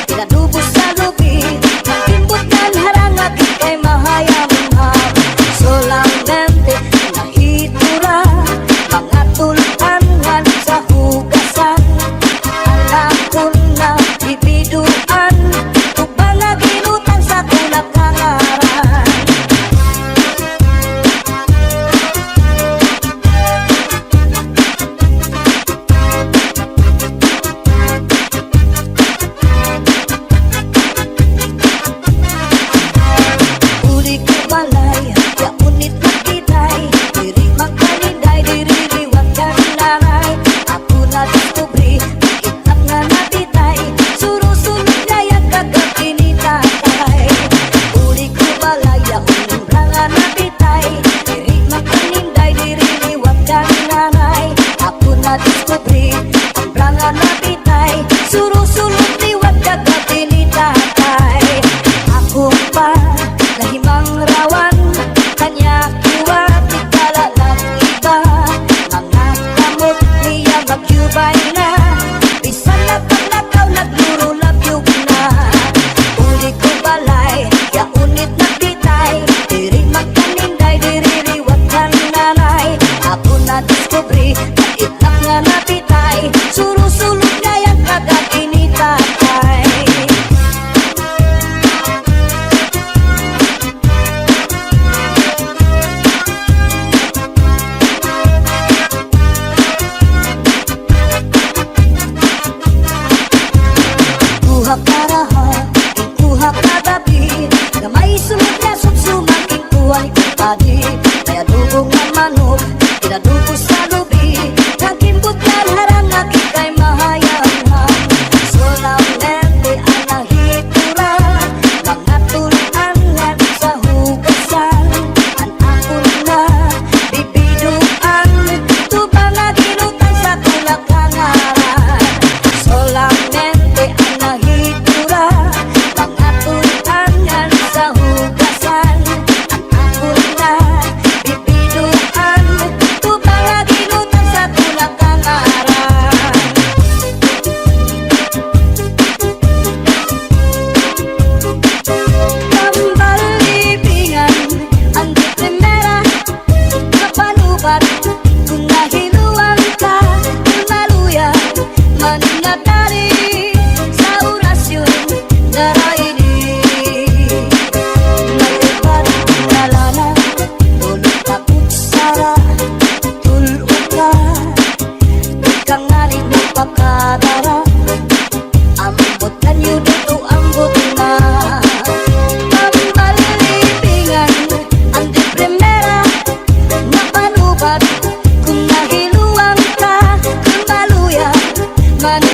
Pinadubo sa lubi, nag-imbot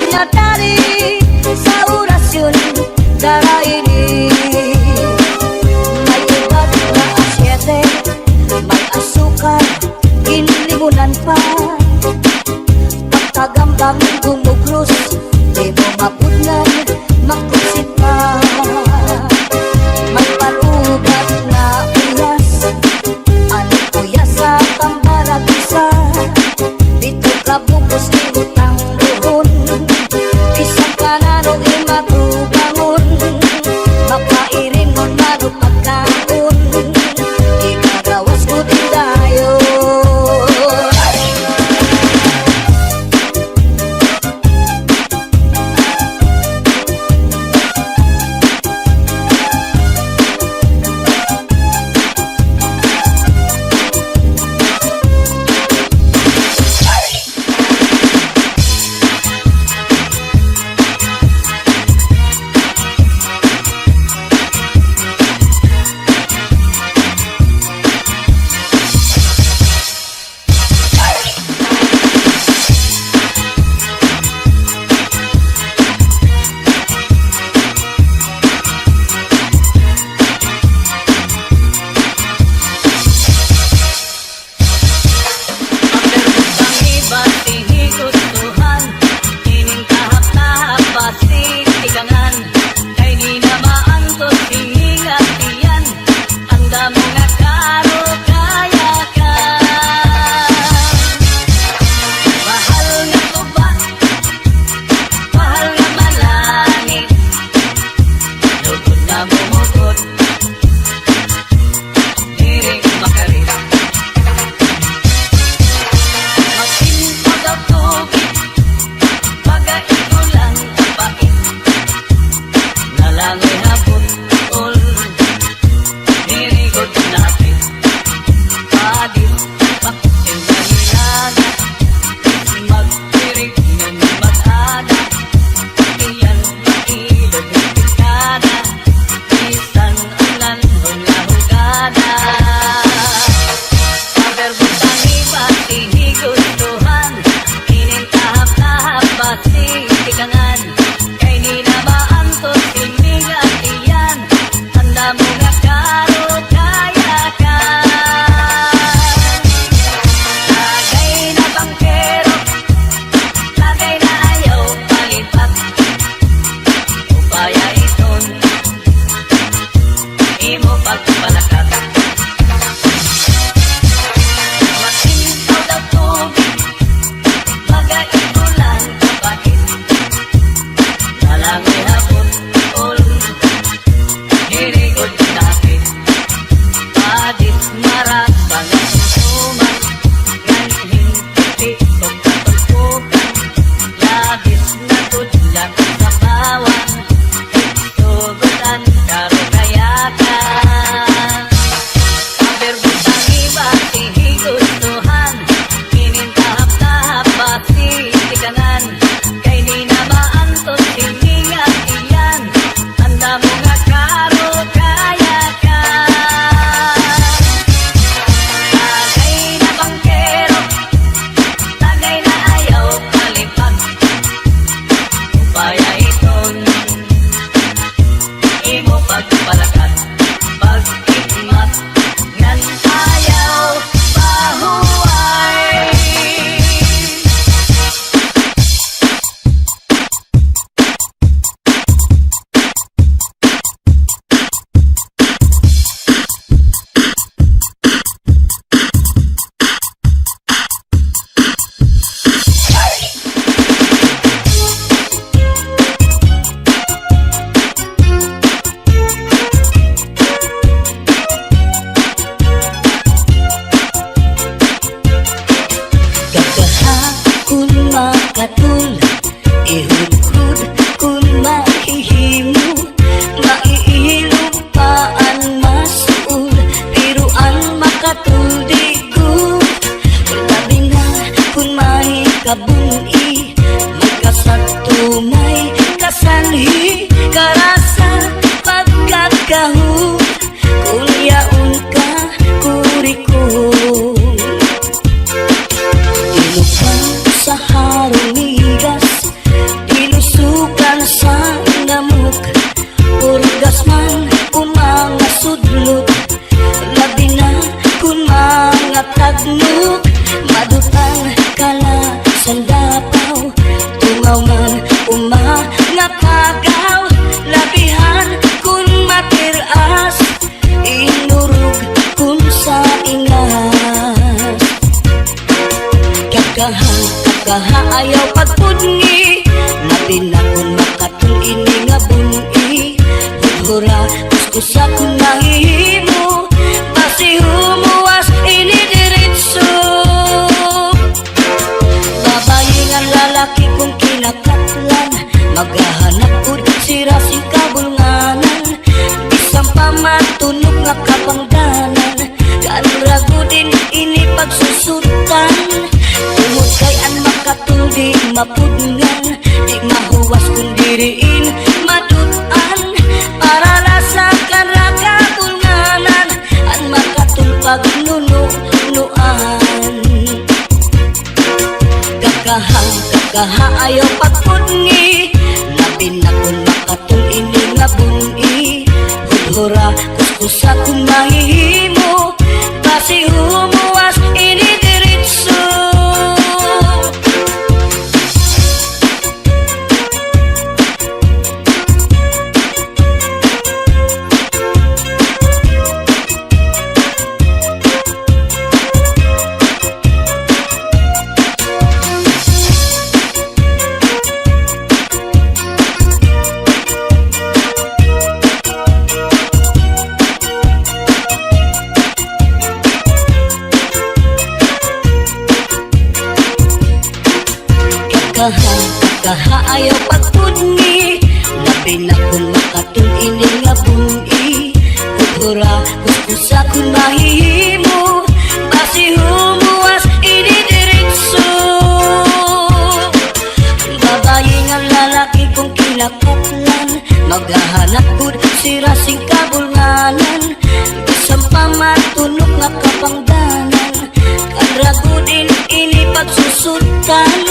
menyadari sa orasyon darah ini. May ubat na asyete, may asukar, kinlimunan pa. Pagkagambang gumuglos, di mo mapudnan, makusit pa. May palugat na uyas, ano kuya sa tambarat isa. Dito ka bukos ni utang doon, isang kanano imatubangon. Makairin mo maro pagkaon, ikagawas ko din dayon. nagnog, madutang kala sandapaw, tungaw man nga kagaw, labihan kun matiras, inurog kun sa ingas. Kakaha ayaw pagpudngi, labi na kun makatul ini nga bungi. Budhura kuskusa kun mahihimo, basi humuwas ini diritso. Babayi nga lalaki kung kinakatlan, maghahanap ud sira sing kabulnganan, bisang pamatunog nga kapangdanan, kanrago din ini pagsusutan. Tungod kay an makatuldi mapudngan, di mahuwas kung diriin madutan, para lasa kanra kabulnganan, an makatulpag nunuan. Kakaha ayaw pagpudngi, labi na kung makatul ini nga bungi. Budhura kuskusa kung mahihimo, basi humuwas ini diritso. Kakaha ayaw pagpudngi, labi na kung makatul ini nga bungi. Budhura kuskusa kung mahihimo, basi humuwas ini diritso. Babayi nga lalaki kung kinakatlan, maghahanap gud sira sing kabulnganan, bisang pamatunog nga kapangdanan, kanrago din ini pagsusutan.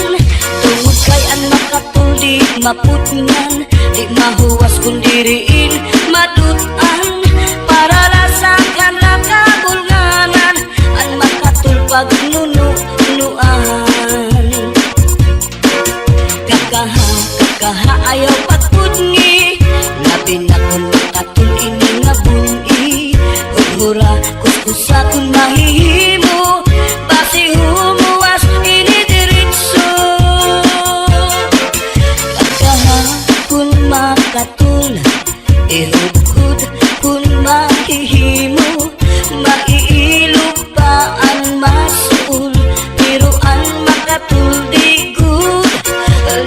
Tungod kay an makatuldi mapudngan, di mahuwas kung diriin madutan, para lasa kanra kabulnganan, an makatulpag nunuan. Kakaha ayaw pagpudngi, labi na kung makatul ini nga bungi. Budhura kuskusa kung mahihimo, basi humuwas ini diritso. Kun makatul, irugod kun mahihimo, maiilupaan masul, pero ang makatul di good.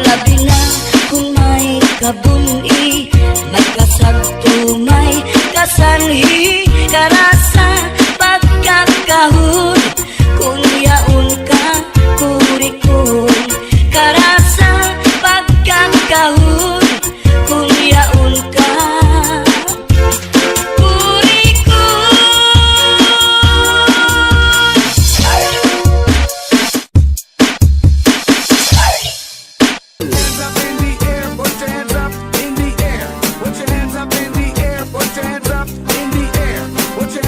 Labi na kung may kabuni, may kasagto, may kasanhi, karasa pagkakahon, kung yaon ka kurikon, karasa pagkakahon. Put your hands up in the air, put your hands up in the air, put your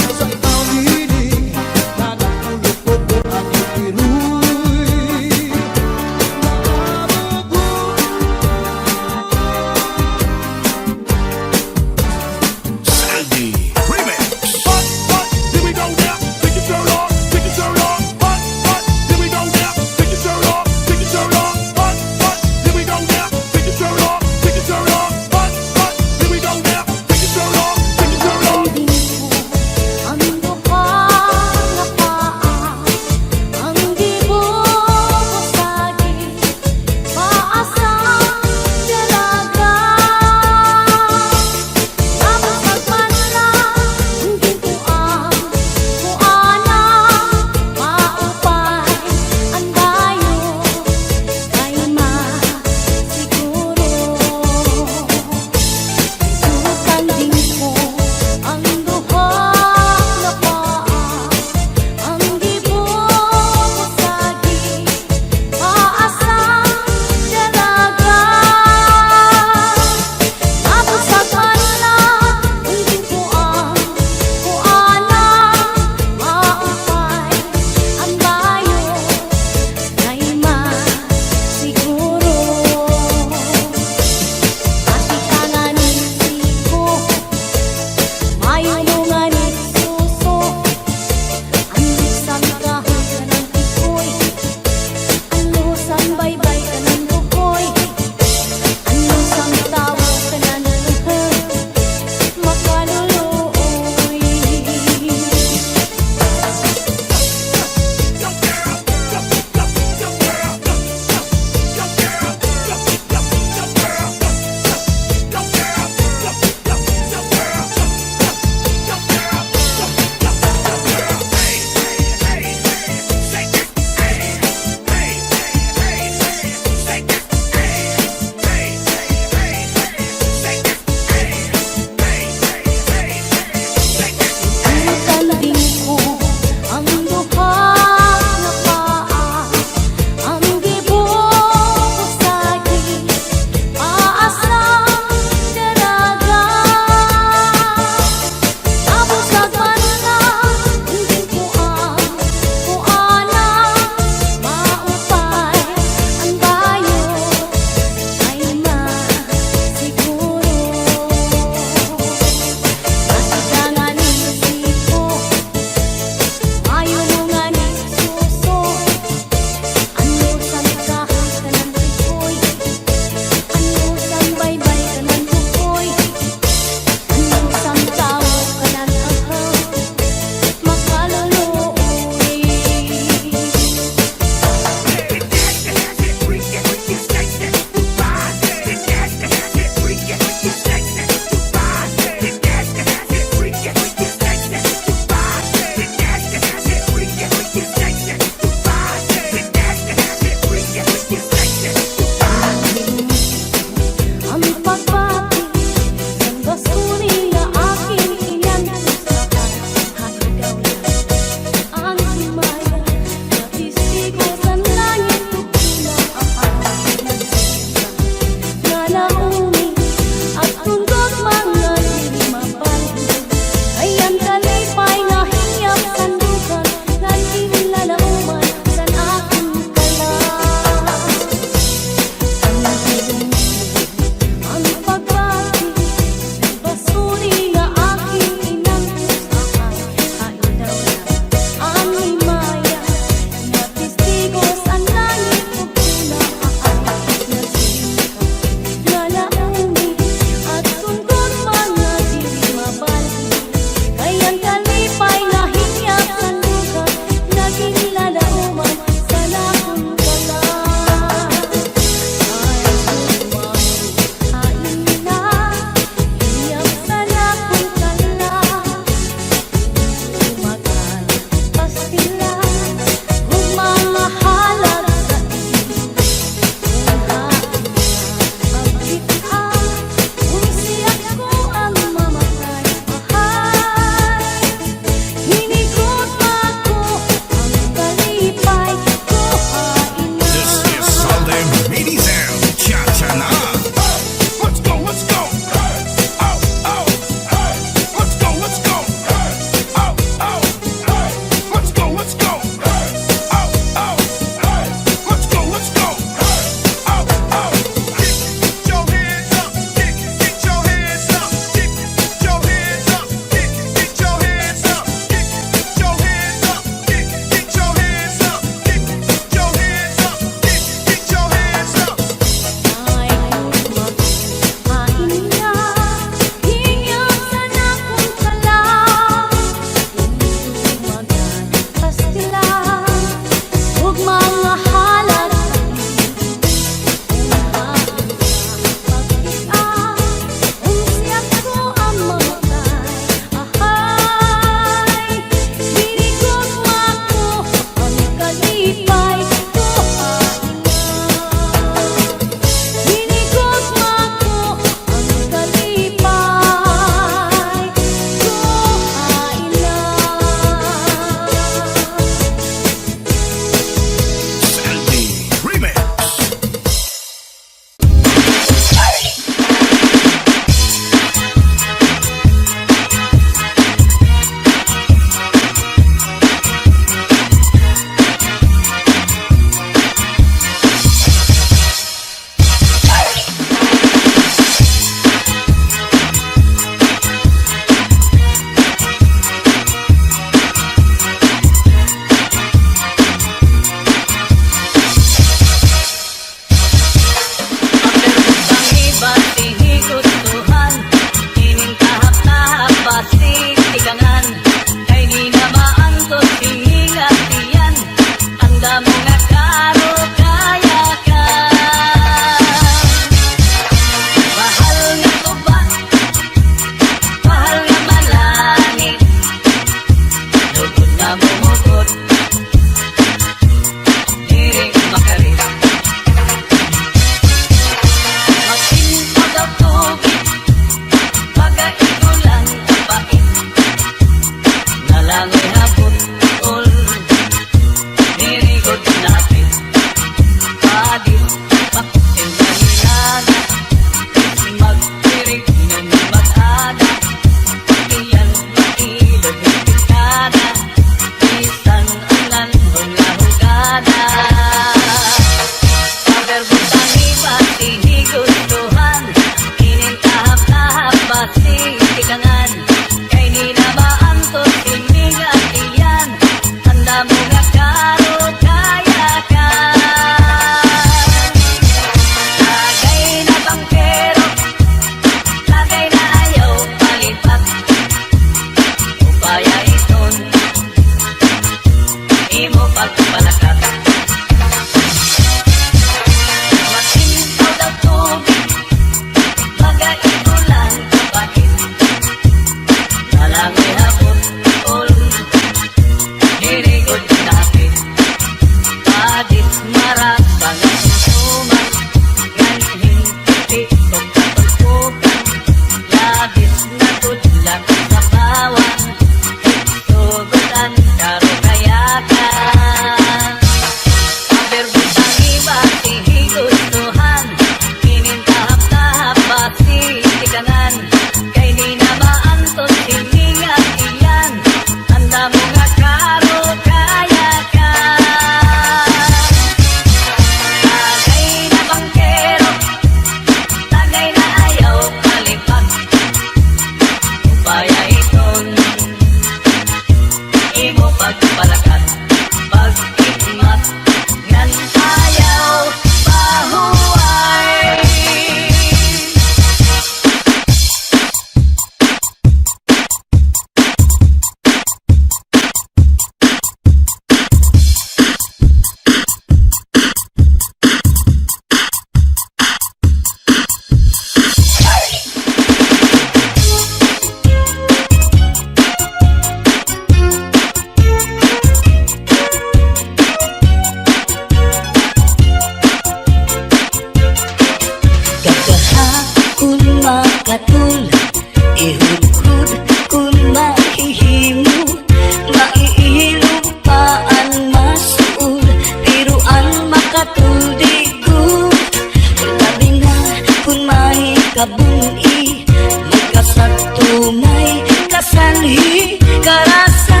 kabuni, may kasagtumay, kasanhi, karasa,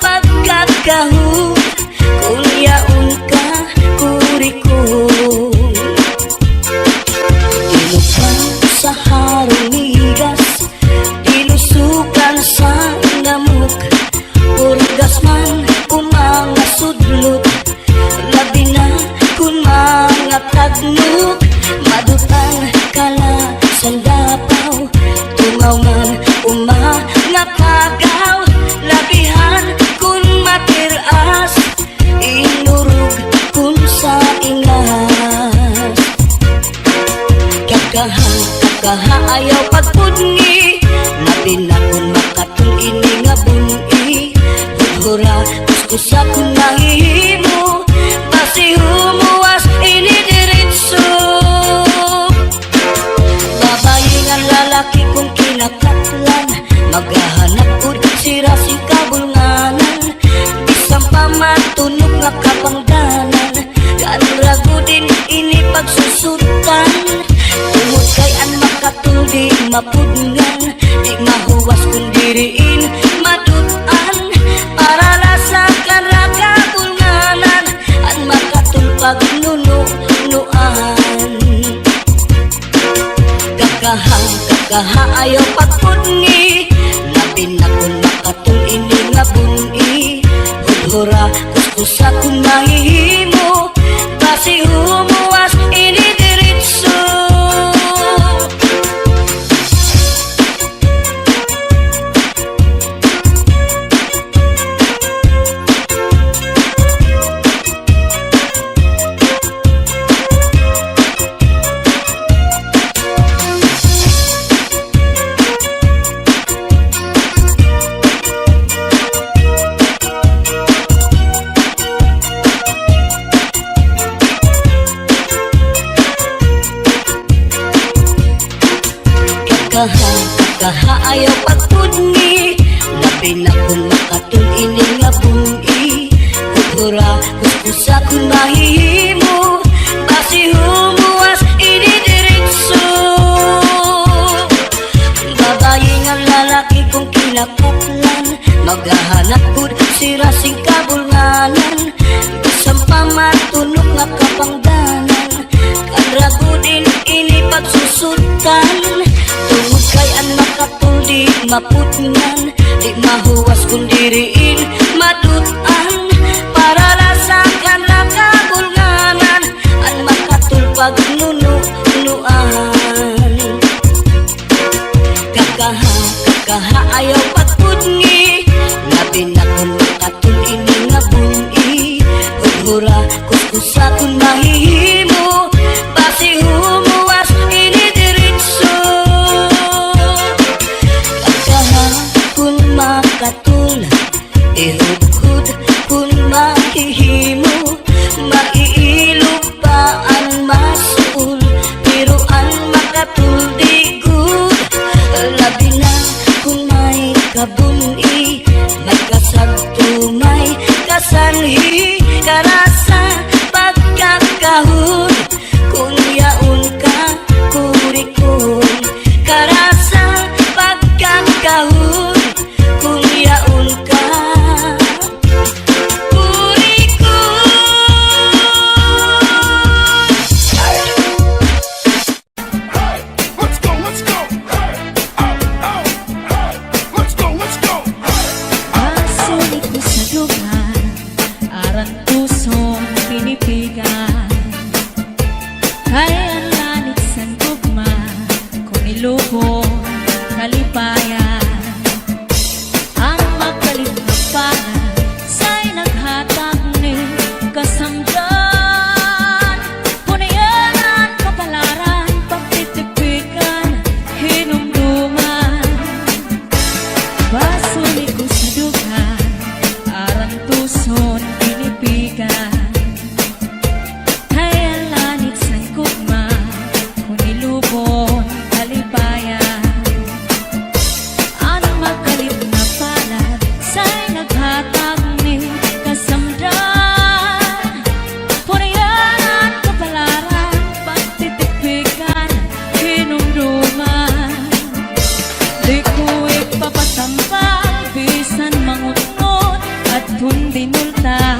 pagkakahon, kunyaon ka, kurikon. Tinukan sa harong migas, tinusukan sa namuk, urgas man umanga sudlot, labi na kun mga tagnuk, madutan kala sandapaw, tungaw man umanga pagaw, labihan kun matiras, inurug kun sa ingas. Kakaha ayaw pagpudngi, labi na kun makatul ini nga buni, hura kuskusa kun nahihimo, basi humuwas ini diritso. Babayi nga lalaki kung kinakatlan, maghahanap ud sira sing kabulnganan, bisang pamatunog nga kapangdanan, kanrago din ini pagsusutan. Tungod kay an makatul di mapudngan, di mahuwas kung diriin madutan, para lasakan raga bulnganan, an makatul pagnunuan. Kakaha ayaw pagpudngi, labi na kung makatul ini nga buni, hudhura kuskusa kung mahihimo, basi humuwas ini diritso. Kakaha ayaw pagpudngi, labi na kung makatul ini nga buni, hudhura kuskusa kung mahihimo, basi humuwas ini diritso. Babayi nga lalaki kung kinakatlan, maghahanap ud sira sing kabulnganan, bisang pamatunog nga kapangdanan, kanrago din ini pagsusutan. Tungod kay an makatul di mapudngan, di mahuwas kung diriin madutan, para lasakan raga bulnganan, an makatul pagnunuan. Kakaha ayaw pagpudngi, labi na kung makatul ini nga buni, hudhura kuskusa kung mahihimo, basi humuwas ini diritso. Kun makatul, ihudhud kun mahihimo, maiilog pa ang masul, pero ang makatul di good, labi na kun may kabuni, may kasagtumay, kasanhi, karasa, pagkakahon, kunyaon ka, kurikon, karasa, pagkakahon, kunyaon ka, kurikon. Let's go, let's go. Let's go, let's go. Masulit ko sa dugan, aran pusong pinipigan, kaya lanit sa tugma, kung ilubong kalipayan, ang magkalimpagan, sa'y naghatag ni kasamdan, punayanan, kapalaran, pagtitipikan, hinumduman. Basulit ko sa dugan, aran tuson pinipigan, kaya lanit sa kugma, kung ilubon kalipayan, ang magkalit na palad, sa'y naghatag ni kasamdan, punayanan, kapalaran, pagtitipikan, hinumduman. dinulta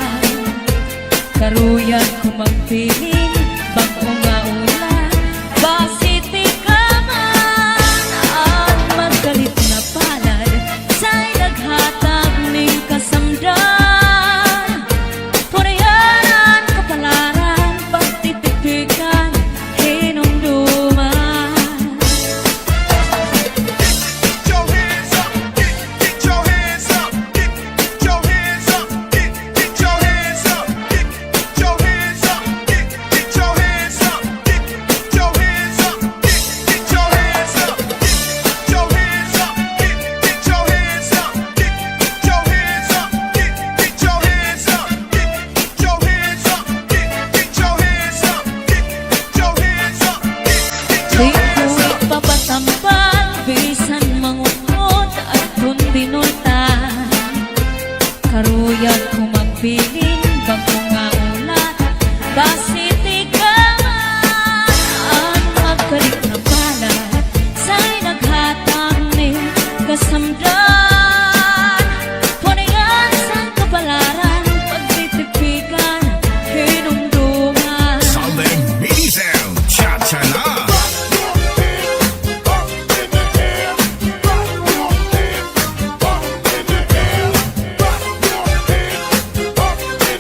karuyan ko magpiling bako nga ulan basiti ka man at magalit na palad sa'y naghatag ning kasamdan punayanan kapalaran pagtitipikan hinumduman. Get your hands up, get your hands up, get your hands up, get your hands up, get your hands up, get your hands up, get your hands up, get your hands up, get your hands up, get your hands up, get your hands up, get your hands up, get your hands up, get your hands up, get your hands up, Di ko ipapatampal, bisan mangukot at kung binultan karuyan ko magpiling, bago nga ulat basiti ka man at magkalit na palad sa'y naghatag ning kasamdan punayan sa kapalaran pagtitipikan hinumduman. Solid mini sound, cha-cha na. Get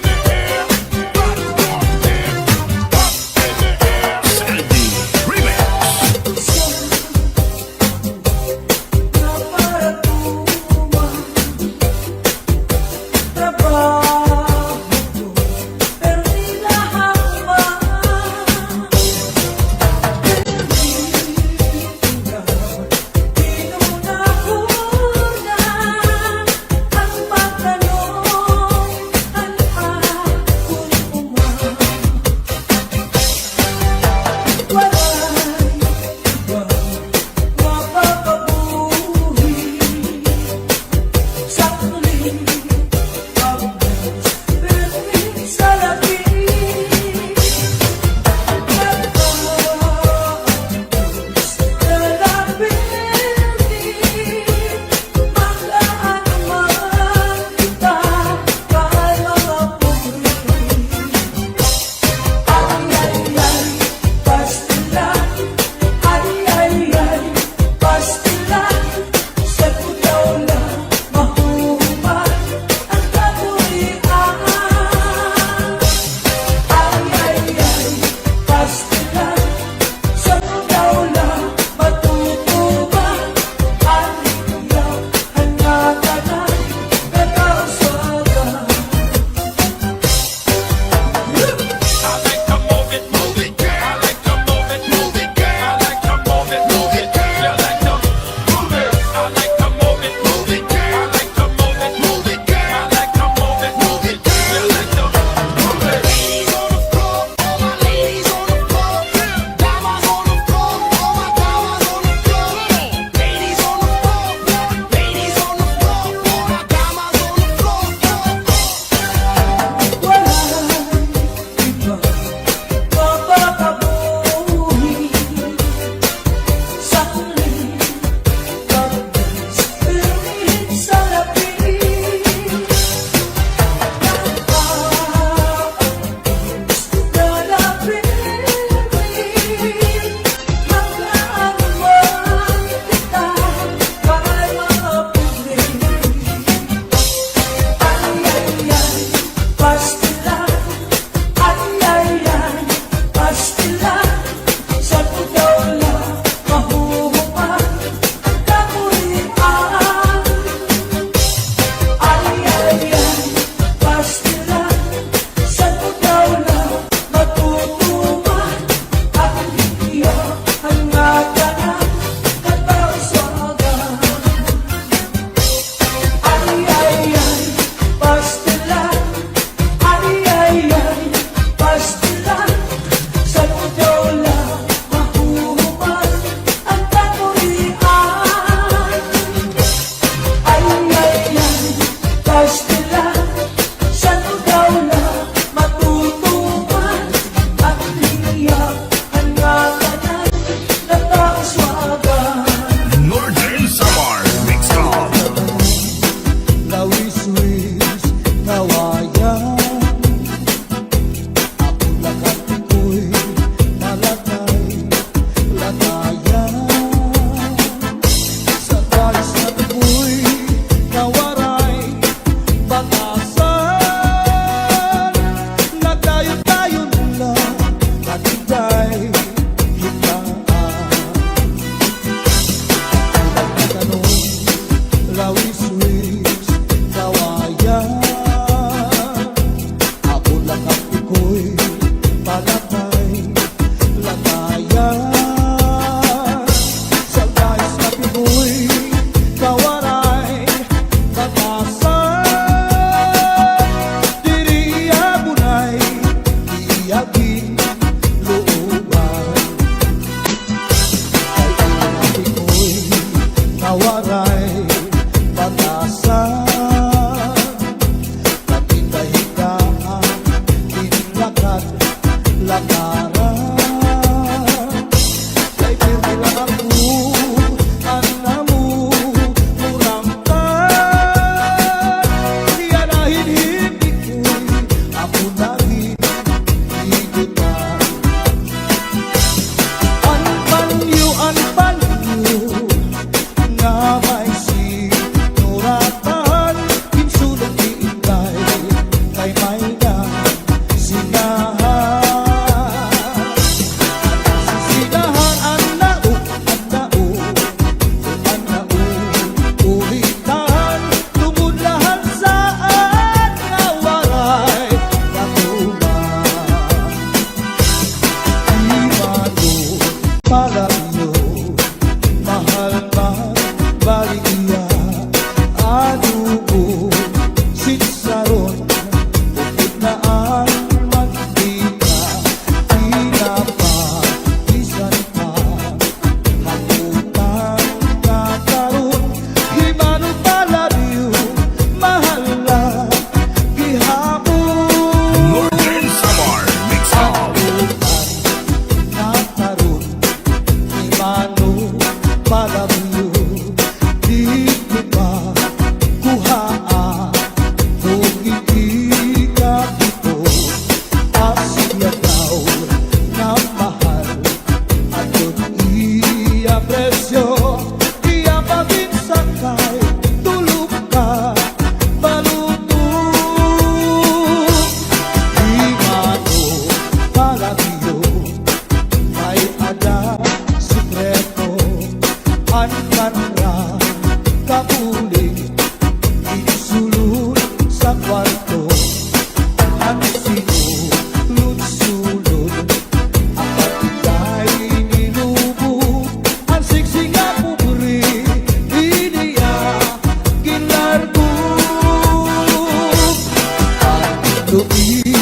tuig